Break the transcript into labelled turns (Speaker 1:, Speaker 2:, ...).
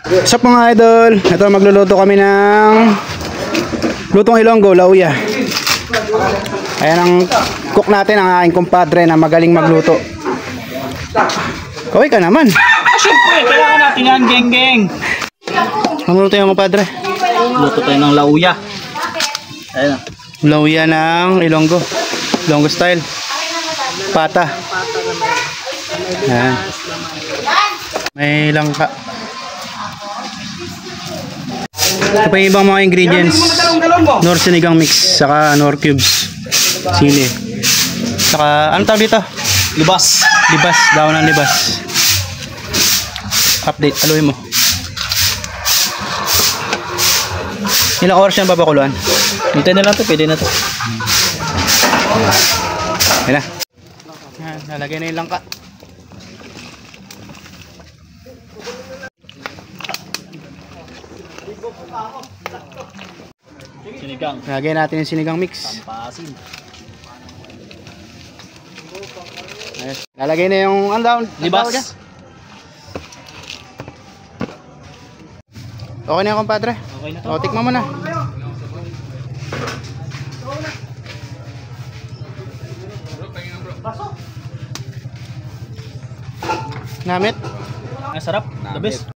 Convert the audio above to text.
Speaker 1: What's up mga idol? Ito magluluto kami ng lutong Ilonggo, lauya. Ayan ang cook natin, ang aking kumpadre na magaling magluto. Kaway ka naman.
Speaker 2: Siyempre, kailangan natin yan, geng-geng.
Speaker 1: Ano luto yung kumpadre?
Speaker 2: Luto tayo ng lauya. Ayan.
Speaker 1: Lauya ng Ilonggo. Ilonggo style. Pata. Ayan. May langka. Ito pa yung ibang mga ingredients. Nor sinigang mix, saka nor cubes, sili, saka ano tawag dito?
Speaker 2: Libas.
Speaker 1: Libas, daon ng libas. Update, aluin mo. Ilang oras yan babakuluan?
Speaker 2: Hintay na lang ito, pwede na ito.
Speaker 1: Ayan na. Ayan, nalagay na yung langka.
Speaker 2: Sinigang.
Speaker 1: Lagay natin yung sinigang mix.
Speaker 2: Pampasin.
Speaker 1: Ayos. Lalagay na yung
Speaker 2: Libas.
Speaker 1: Okay na yung kumpadre.
Speaker 2: Okay na ito.
Speaker 1: O, tikman mo na. Namit.
Speaker 2: Ang sarap. The best.